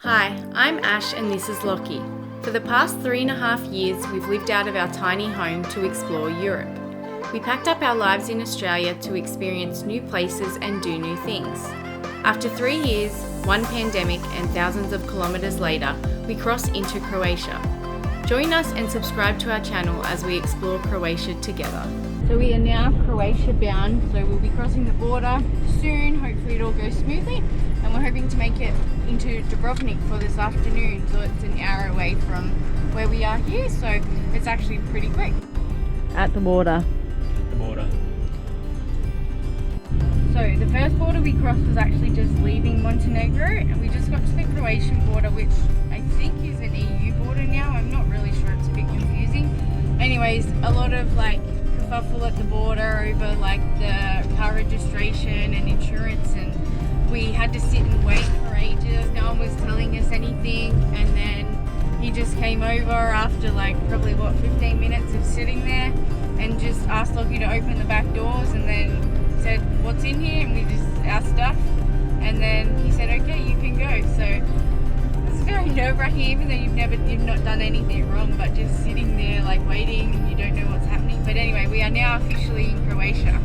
Hi, I'm Ash and this is Lockie. For the past 3.5 years, we've lived out of our tiny home to explore Europe. We packed up our lives in Australia to experience new places and do new things. After 3 years, one pandemic and thousands of kilometres later, we cross into Croatia. Join us and subscribe to our channel as we explore Croatia together. So we are now Croatia bound, so we'll be crossing the border soon. Hopefully it all goes smoothly, and we're hoping to make it into Dubrovnik for this afternoon, so it's an hour away from where we are here, so it's actually pretty quick. At the border. So the first border we crossed was actually just leaving Montenegro, and we just got to the Croatian border, which I think is an EU border now. I'm not really sure, it's a bit confusing. Anyways, a lot of like kerfuffle at the border over like the car registration and insurance, and we had to sit and wait for ages. No one was telling us anything, and then he just came over after like probably 15 minutes of sitting there and just asked Lockie to open the back doors, and then said what's in here, and we just our stuff, and then he said okay, you can go. So it's very nerve-wracking, even though you've not done anything wrong, but just sitting there like waiting and you don't know what's happening. But anyway, we are now officially in Croatia.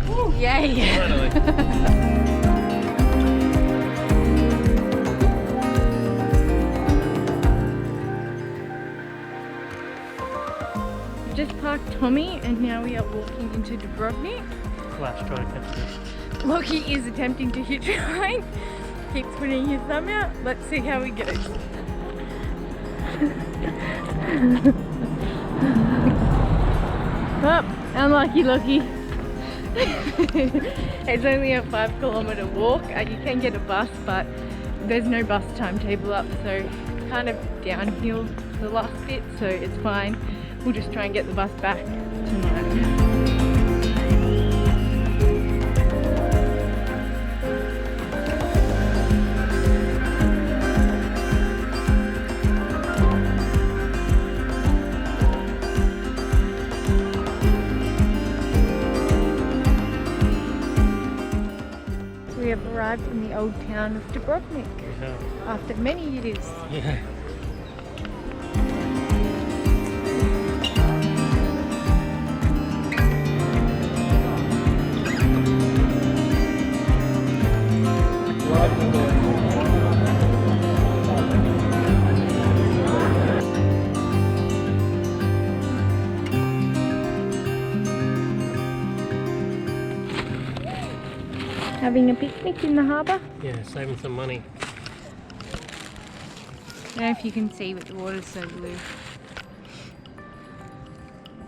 Woo, yay! Just parked Tommy and now we are walking into Dubrovnik. Flash, try to catch this. Lockie is attempting to hitchhike. Keeps putting his thumb out. Let's see how he goes. Oh, unlucky Lockie. It's only a 5-kilometer walk. You can get a bus, but there's no bus timetable up, so kind of downhill the last bit, so it's fine. We'll just try and get the bus back tonight. We have arrived in the old town of Dubrovnik after many years. Yeah. Having a picnic in the harbour. Yeah, saving some money. I don't know if you can see, but the water's so blue.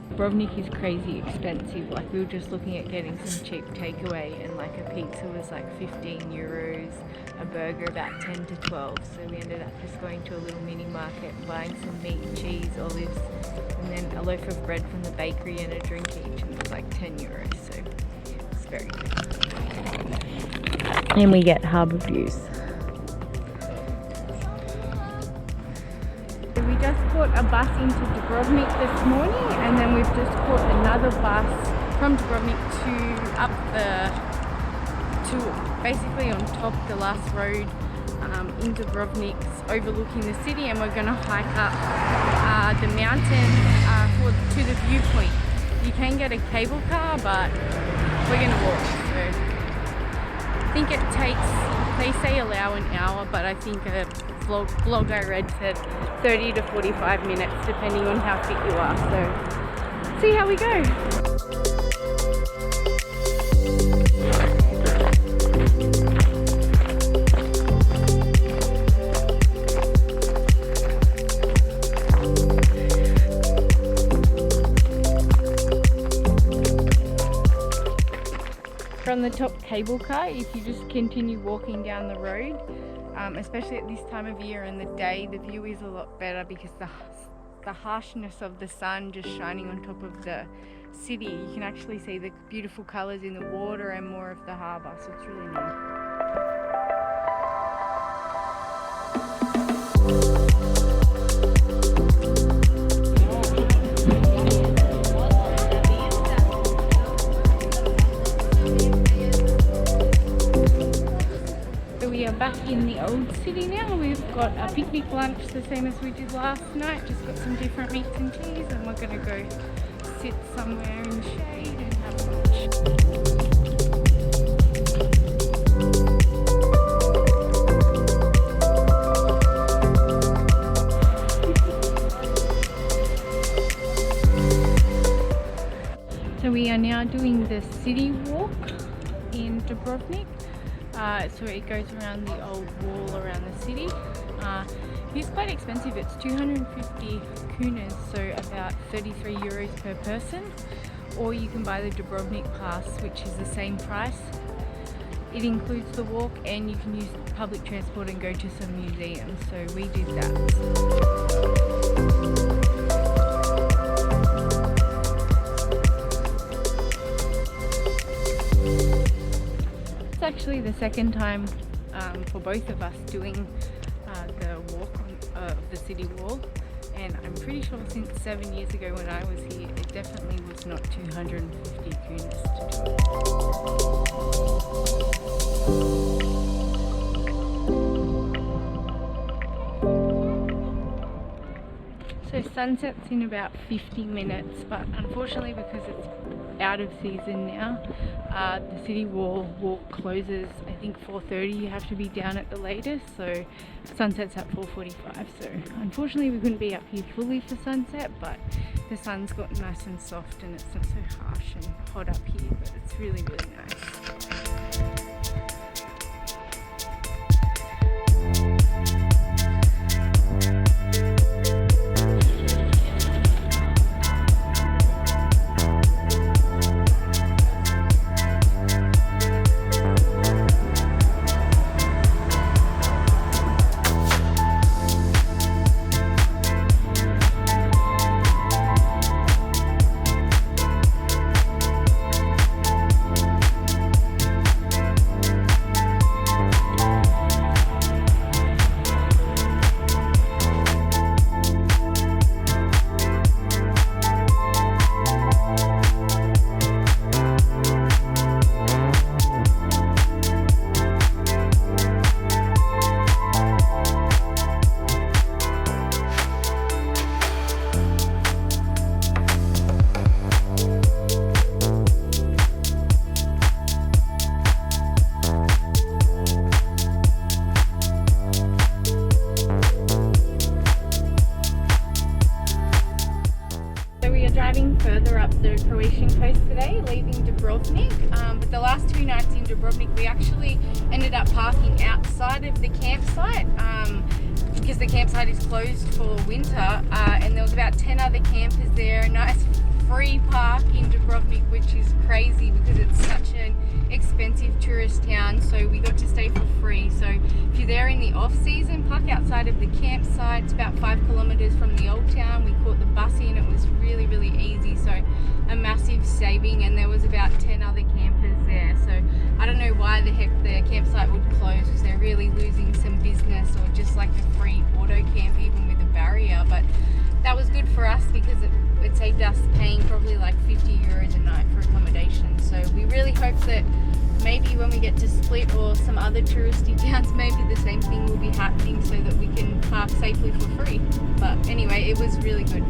Dubrovnik is crazy expensive. Like, we were just looking at getting some cheap takeaway, and like a pizza was like 15 euros, a burger about 10 to 12. So we ended up just going to a little mini market, buying some meat, cheese, olives, and then a loaf of bread from the bakery and a drink each, and it was like 10 euros. So it's very good. And we get harbour views. We just caught a bus into Dubrovnik this morning, and then we've just caught another bus from Dubrovnik to basically on top the last road in Dubrovnik, overlooking the city, and we're going to hike up the mountain to the viewpoint. You can get a cable car, but we're going to walk. So I think it takes, they say allow an hour, but I think a vlog I read said 30 to 45 minutes depending on how fit you are. So see how we go. From the top cable car, if you just continue walking down the road, especially at this time of year and the day, the view is a lot better because the harshness of the sun just shining on top of the city, you can actually see the beautiful colours in the water and more of the harbour, so it's really nice. back in the old city now. We've got a picnic lunch the same as we did last night, just got some different meats and cheese, and we're gonna go sit somewhere in the shade and have lunch. So we are now doing the city walk in Dubrovnik. So it goes around the old wall around the city. It's quite expensive. It's 250 kunas, so about 33 euros per person. Or you can buy the Dubrovnik pass, which is the same price. It includes the walk, and you can use public transport and go to some museums. So we did that. It's actually the second time for both of us doing the walk of the city wall, and I'm pretty sure since 7 years ago when I was here, it definitely was not 250 kunas to do it. So sunset's in about 50 minutes, but unfortunately because it's out of season now, the city wall walk closes I think 4:30. You have to be down at the latest, so sunset's at 4:45. So unfortunately we couldn't be up here fully for sunset, but the sun's got nice and soft and it's not so harsh and hot up here, but it's really nice. Driving further up the Croatian coast today, leaving Dubrovnik. But the last 2 nights in Dubrovnik, we actually ended up parking outside of the campsite because the campsite is closed for winter. And there was about 10 other campers there. A nice free park in Dubrovnik, which is crazy because it's such an expensive tourist town. So we got to stay for free. So if you're there in the off season, park outside of the campsite. It's about 5 kilometers from the old town. We caught the bus in. It was really easy, so a massive saving, and there was about 10 other campers there. So I don't know why the heck the campsite would close, because they're really losing some business, or just like a free auto camp even with a barrier. But that was good for us because it saved us paying probably like 50 euros a night for accommodation. So we really hope that maybe when we get to Split or some other touristy towns, maybe the same thing will be happening so that we can park safely for free. But anyway, it was really good.